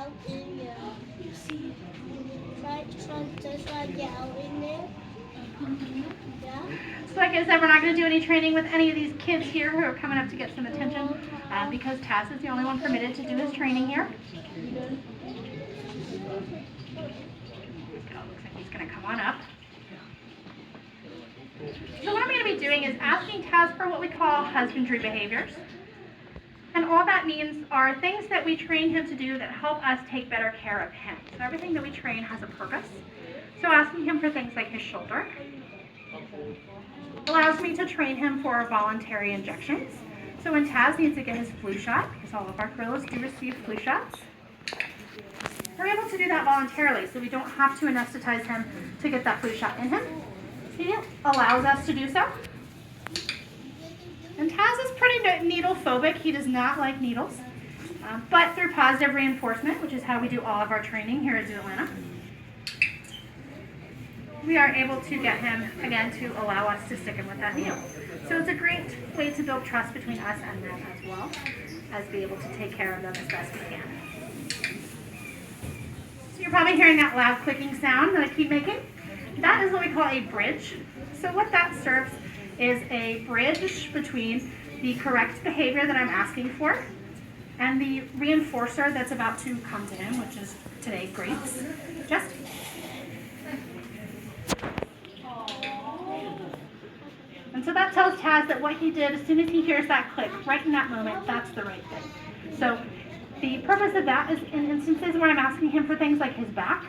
out in there. Try to get out in there. Yeah. So like I said, we're not going to do any training with any of these kids here who are coming up to get some attention because Taz is the only one permitted to do his training here. Looks like he's going to come on up. So what I'm going to be doing is asking Taz for what we call husbandry behaviors. And all that means are things that we train him to do that help us take better care of him. So everything that we train has a purpose. So asking him for things like his shoulder allows me to train him for voluntary injections. So when Taz needs to get his flu shot, because all of our gorillas do receive flu shots, we're able to do that voluntarily, so we don't have to anesthetize him to get that flu shot in him. He allows us to do so. And Taz is pretty needle phobic. He does not like needles. But through positive reinforcement, which is how we do all of our training here at Zoo Atlanta, we are able to get him, again, to allow us to stick him with that needle. So it's a great way to build trust between us and them as well as be able to take care of them as best we can. So you're probably hearing that loud clicking sound that I keep making. That is what we call a bridge. So what that serves is a bridge between the correct behavior that I'm asking for and the reinforcer that's about to come to him, which is today grapes. Just. And so that tells Taz that what he did, as soon as he hears that click, right in that moment, that's the right thing. So the purpose of that is in instances where I'm asking him for things like his back,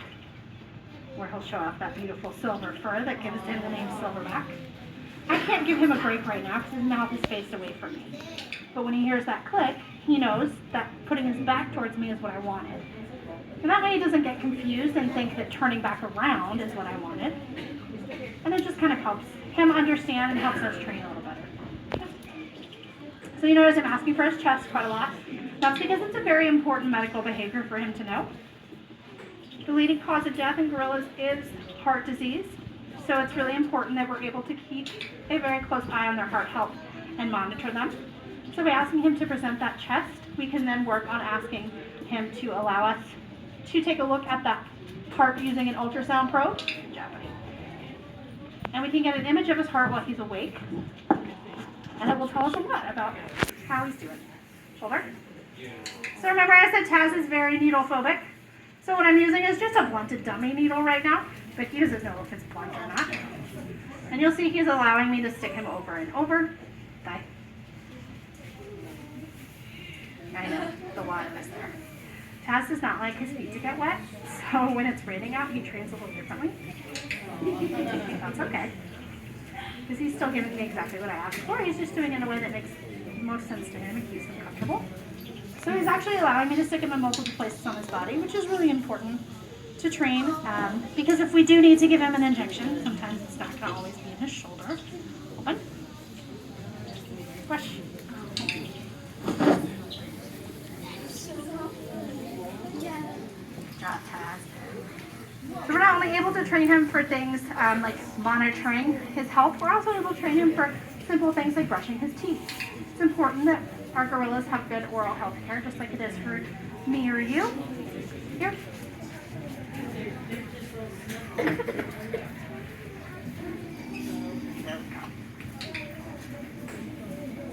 where he'll show off that beautiful silver fur that gives him the name Silverback. I can't give him a grape right now because his mouth is faced away from me. But when he hears that click, he knows that putting his back towards me is what I wanted. And that way he doesn't get confused and think that turning back around is what I wanted. And it just kind of helps him understand and helps us train a little better. So you notice I'm asking for his chest quite a lot. That's because it's a very important medical behavior for him to know. The leading cause of death in gorillas is heart disease. So it's really important that we're able to keep a very close eye on their heart health and monitor them. So by asking him to present that chest, we can then work on asking him to allow us to take a look at that heart using an ultrasound probe. And we can get an image of his heart while he's awake. And it will tell us a lot about how he's doing. Shoulder. So remember I said Taz is very needle phobic. So what I'm using is just a blunted dummy needle right now, but he doesn't know if it's blunt or not. And you'll see he's allowing me to stick him over and over. Bye. I know, the water is there. Taz does not like his feet to get wet, so when it's raining out, he trains a little differently. That's okay. Because he's still giving me exactly what I asked for. He's just doing it in a way that makes most sense to him and keeps him comfortable. So he's actually allowing me to stick him in multiple places on his body, which is really important to train. Because if we do need to give him an injection, sometimes it's not going to always be in his shoulder. Open. Brush. So we're not only able to train him for things like monitoring his health, we're also able to train him for simple things like brushing his teeth. It's important that our gorillas have good oral health care, just like it is for me or you. Here. There we go.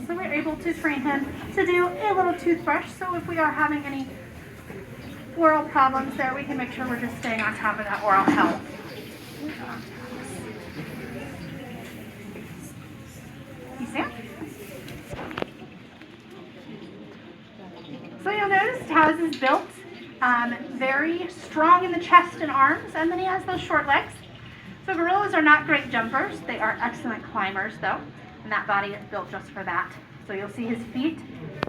So we're able to train him to do a little toothbrush, so if we are having any oral problems there, we can make sure we're just staying on top of that oral health. You see? So you'll notice Taz is built very strong in the chest and arms, and then he has those short legs. So gorillas are not great jumpers. They are excellent climbers, though, and that body is built just for that. So you'll see his feet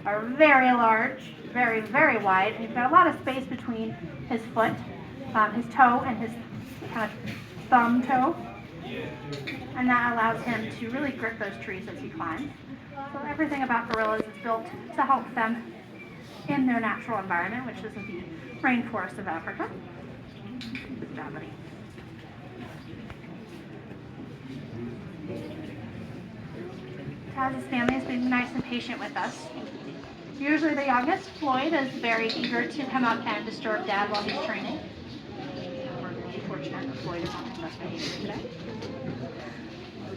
are very large, very, very wide, and he's got a lot of space between his foot, his toe, and his kind of thumb toe. And that allows him to really grip those trees as he climbs. So everything about gorillas is built to help them in their natural environment, which is the rainforest of Africa. Good job, buddy. Taz's family has been nice and patient with us. Usually the youngest, Floyd, is very eager to come up and disturb Dad while he's training. We're really fortunate that Floyd is on his best behavior today.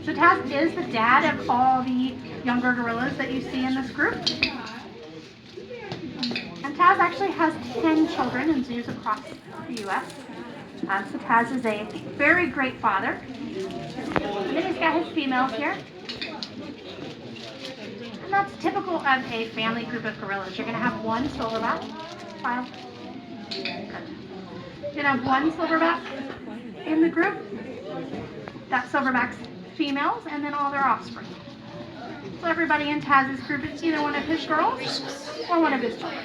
So Taz is the dad of all the younger gorillas that you see in this group. And Taz actually has 10 children in zoos across the U.S. So Taz is a very great father. And then he's got his females here. And that's typical of a family group of gorillas. You're going to have one silverback. Smile. Good. You're going to have one silverback in the group. That silverback's females, and then all their offspring. So everybody in Taz's group is either one of his girls or one of his children.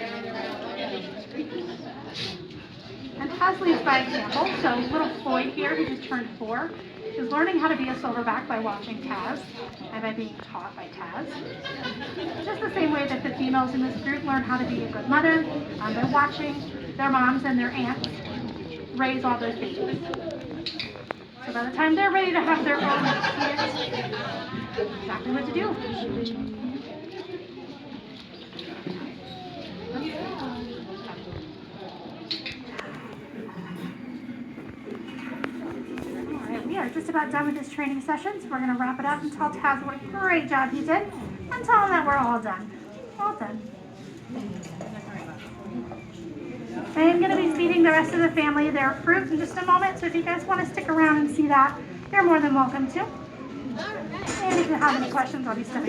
And Taz leads by example. So little Floyd here, who just turned 4, is learning how to be a silverback by watching Taz and by being taught by Taz. Just the same way that the females in this group learn how to be a good mother by watching their moms and their aunts raise all those babies. So by the time they're ready to have their own kids, exactly what to do. Alright, we are just about done with this training session, so we're going to wrap it up and tell Taz what a great job he did, and tell him that we're all done. All done. I am going to be feeding the rest of the family their fruit in just a moment, so if you guys want to stick around and see that, you're more than welcome to. And if you have any questions, I'll be stepping